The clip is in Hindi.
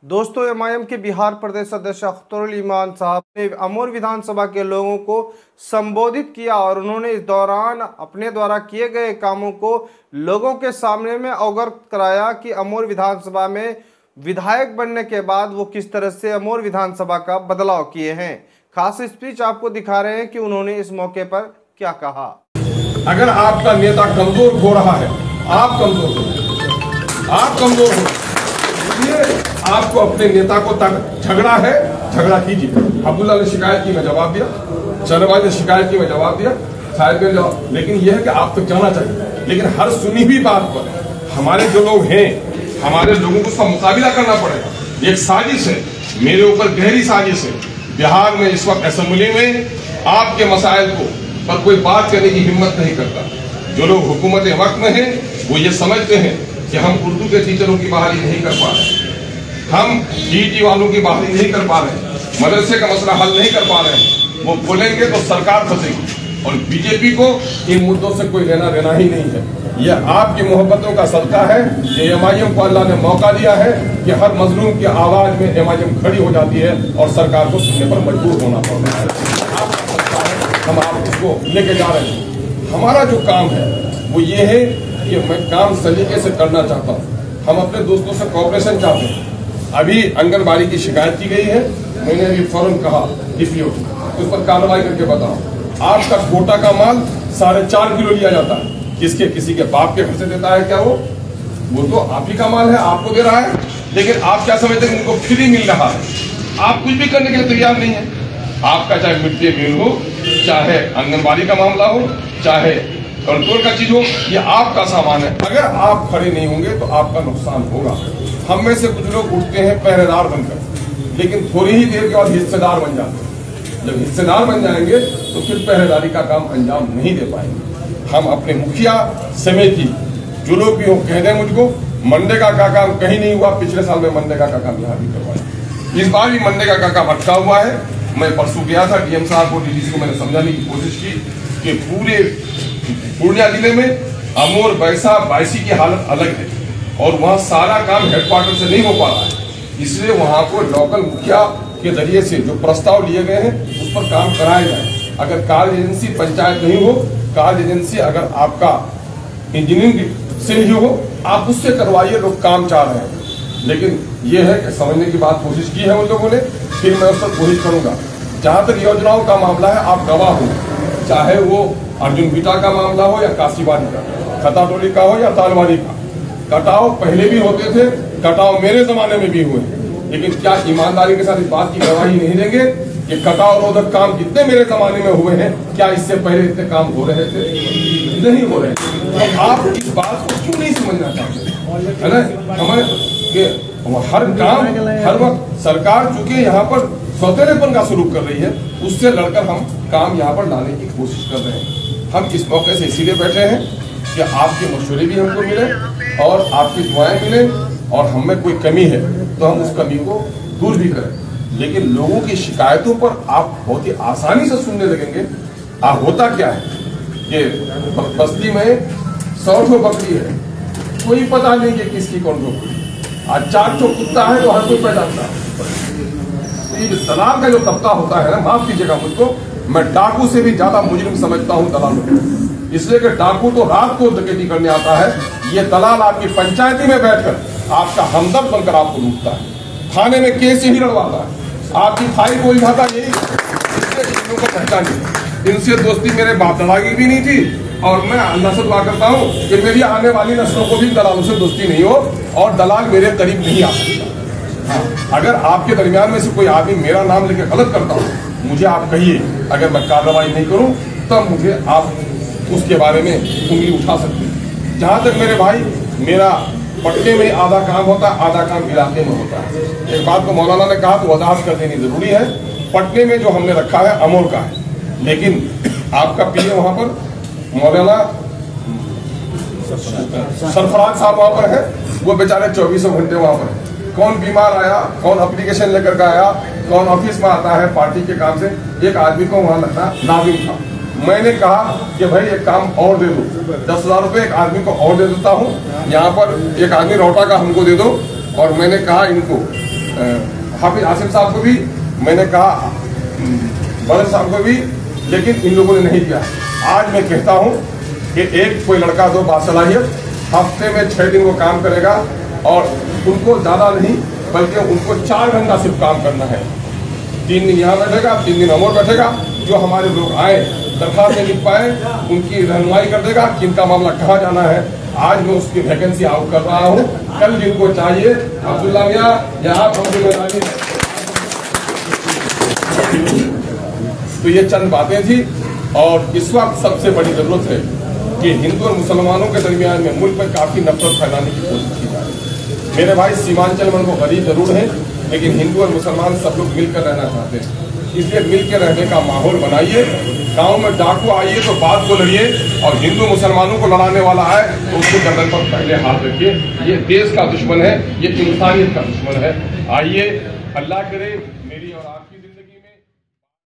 दोस्तों, एमआईएम के बिहार प्रदेश अध्यक्ष अख्तरुल इमान साहब ने अमोर विधानसभा के लोगों को संबोधित किया और उन्होंने इस दौरान अपने द्वारा किए गए कामों को लोगों के सामने में अवगत कराया कि अमोर विधानसभा में विधायक बनने के बाद वो किस तरह से अमोर विधानसभा का बदलाव किए हैं। खास स्पीच आपको दिखा रहे हैं कि उन्होंने इस मौके पर क्या कहा। अगर आपका नेता कमजोर हो रहा है, आप कमजोर हो, इसलिए आपको अपने नेता को झगड़ा है, झगड़ा कीजिए। अब्दुल्ला ने शिकायत की, मैं जवाब दिया। शहनवाज ने शिकायत की, मैं जवाब दिया। शायद में जवाब, लेकिन यह है कि आप तक जाना चाहिए। लेकिन हर सुनी हुई बात पर हमारे जो लोग हैं, हमारे लोगों को उसका मुकाबला करना पड़ेगा। एक साजिश है, मेरे ऊपर गहरी साजिश है। बिहार में इस वक्त असेंबली में आपके मसाइल को पर कोई बात करने की हिम्मत नहीं करता। जो लोग हुकूमत वक्त में हैं वो ये समझते हैं कि हम उर्दू के टीचरों की बहाली नहीं कर पा रहे, हम डीटी वालों की बहाली नहीं कर पा रहे, मदरसे का मसला हल नहीं कर पा रहे हैं। वो बोलेंगे तो सरकार फंसेगी और बीजेपी को इन मुद्दों से कोई लेना देना ही नहीं है। यह आपकी मोहब्बतों का सदका है कि एमआईएम को अल्लाह ने मौका दिया है कि हर मजलूम की आवाज में एमआईएम खड़ी हो जाती है और सरकार को सुनने पर मजबूर होना पड़ता है। हम आप इसको लेके जा रहे हैं। हमारा जो काम है वो ये है कि मैं काम सलीके से करना चाहता हूँ। हम अपने दोस्तों से कोऑपरेशन चाहते हैं। अभी आंगनबाड़ी की शिकायत की गई है, मैंने अभी फौरन कहा डीपीओ उस पर कार्रवाई करके बताओ। आपका कोटा का माल 4.5 किलो लिया जाता है, किसी के बाप के घर से देता है क्या? वो तो आप ही का माल है, आपको दे रहा है। लेकिन आप क्या समझते हैं उनको फ्री मिल रहा है? आप कुछ भी करने के लिए तैयार नहीं है। आपका चाहे मिड डे मील हो, चाहे आंगनबाड़ी का मामला हो, चाहे कंट्रोल का चीज हो, ये आपका सामान है। अगर आप खड़े नहीं होंगे तो आपका नुकसान होगा। हम में से कुछ लोग उठते हैं पहरेदार बनकर, लेकिन थोड़ी ही देर के बाद हिस्सेदार बन जाते हैं। जब हिस्सेदार बन जाएंगे तो फिर पहरेदारी का काम अंजाम नहीं दे पाएंगे। हम अपने मुखिया समिति जो लोग भी हो कह दें मुझको, मनरेगा का काम कहीं नहीं हुआ। पिछले साल में मनरेगा का काम यहाँ भी करवाया, इस बार भी मनरेगा का काम अटका हुआ है। मैं परसों गया था डीएम साहब को, डीडीसी को मैंने समझाने की कोशिश की कि पूरे पूर्णिया जिले में अमोर, बैसा, बायसी की हालत अलग है और वहाँ सारा काम हेडक्वार्टर से नहीं हो पा रहा है। इसलिए वहाँ को लोकल मुखिया के जरिए से जो प्रस्ताव लिए गए हैं उस पर काम कराया जाए। अगर कार्य एजेंसी पंचायत नहीं हो, कार्य एजेंसी अगर आपका इंजीनियरिंग से ही हो, आप उससे करवाइए। लोग काम चाह रहे हैं, लेकिन ये है कि समझने की बात कोशिश की है उन लोगों ने, फिर मैं उस पर कोशिश करूंगा। जहां तक योजनाओं का मामला है, आप गवाह हो, चाहे वो अर्जुन बीटा का मामला हो या काशीबाड़ी का, खताटोली का हो या तालवाड़ी का। कटाव पहले भी होते थे, कटाव मेरे जमाने में भी हुए, लेकिन क्या ईमानदारी के साथ इस बात की गवाही नहीं देंगे कि कटाव रोधक काम जितने मेरे जमाने में हुए हैं, क्या इससे पहले इतने काम हो रहे थे? नहीं हो रहे। तो आप इस बात को क्यों नहीं समझना चाहते है ना? हमारे हर काम हर वक्त सरकार चूंकि यहाँ पर सौतेलेपन का शुरू कर रही है, उससे लड़कर हम काम यहाँ पर लाने की कोशिश कर रहे हैं। हम इस मौके से इसीलिए बैठे हैं कि आपके मशवरे भी हमको मिले और आपकी दुआएं मिले, और हम में कोई कमी है तो हम उस कमी को दूर भी करें। लेकिन लोगों की शिकायतों पर आप बहुत ही आसानी से सुनने लगेंगे। होता क्या है कि बस्ती में 100 बकरी है, कोई पता नहीं कि किसकी कौन बकरी। आज 400 कुत्ता है तो हर कोई पहचानता है। दलाल का जो तबका होता है ना, माफ कीजिएगा मुझको, मैं डाकू से भी ज्यादा मुजरिम समझता हूँ दलालों को। इसलिए कि डाकू तो रात को डकैती करने आता है, ये दलाल आपकी पंचायती में बैठकर आपका हमदर्द बनकर आपको लूटता है, थाने में केस ही लड़वाता है, आपकी फाइल को उलझाता। यही इसलिए चीजों को पहचानिए। इनसे दोस्ती मेरे बाप दादा की भी नहीं थी, और मैं अल्लाह से दुआ करता हूँ कि मेरी आने वाली नस्लों को भी दलालों से दोस्ती नहीं हो और दलाल मेरे करीब नहीं आ सकता। हाँ, अगर आपके दरमियान में से कोई आदमी मेरा नाम लेकर गलत करता हो, मुझे आप कहिए। अगर मैं कार्रवाई नहीं करूं तब मुझे आप उसके बारे में उंगली उठा सकते हैं। जहां तक मेरे भाई, मेरा पटने में आधा काम होता है, आधा काम इलाके में होता है। एक बात को मौलाना ने कहा तो वजाहत कर देनी जरूरी है। पटने में जो हमने रखा है अमोर का है, लेकिन आपका पीए वहां पर मौलाना सरफराज साहब वहां पर है। वो बेचारे 24 घंटे वहां पर है। कौन बीमार आया, कौन एप्लीकेशन लेकर के आया, कौन ऑफिस में आता है पार्टी के काम से, एक आदमी को वहां लगना नाजिम था। मैंने कहा कि भाई एक काम और दे दो, 10,000 रुपए एक आदमी को और दे देता हूँ, यहाँ पर एक आदमी रोटा का हमको दे दो। और मैंने कहा इनको हाफिज आसिफ साहब को भी मैंने कहा, बदर साहब को भी, लेकिन इन लोगों ने नहीं किया। आज मैं कहता हूँ कि एक कोई लड़का दो बासलाहियत हफ्ते में 6 दिन वो काम करेगा और उनको ज़्यादा नहीं बल्कि उनको 4 घंटा सिर्फ काम करना है। 3 दिन यहाँ बैठेगा, 3 दिन हम और बैठेगा। जो हमारे लोग आए दरखास्त नहीं लिख पाए उनकी रहनुमाई कर देगा कि इनका मामला कहाँ जाना है। आज मैं उसकी वैकेंसी आउट कर रहा हूँ। कल जिनको चाहिए अब्दुल्ला मियाँ यहाँ पर जिम्मेदारी है। तो ये चंद बातें थी और इस वक्त सबसे बड़ी जरूरत है कि हिंदू और मुसलमानों के दरमियान में मुल्क में काफी नफरत फैलाने की कोशिश की जा रही है। मेरे भाई सीमांचल में वो गरीब जरूर है लेकिन हिंदू और मुसलमान सब लोग मिलकर रहना चाहते हैं। इसलिए मिलकर रहने का माहौल बनाइए। गांव में डाकू आइए तो बात को लड़िए और हिंदू मुसलमानों को लड़ाने वाला है तो उसके गर्दन पर पहले हाथ रखिए। ये देश का दुश्मन है, ये इंसानियत का दुश्मन है। आइए, अल्लाह करे मेरी और आपकी जिंदगी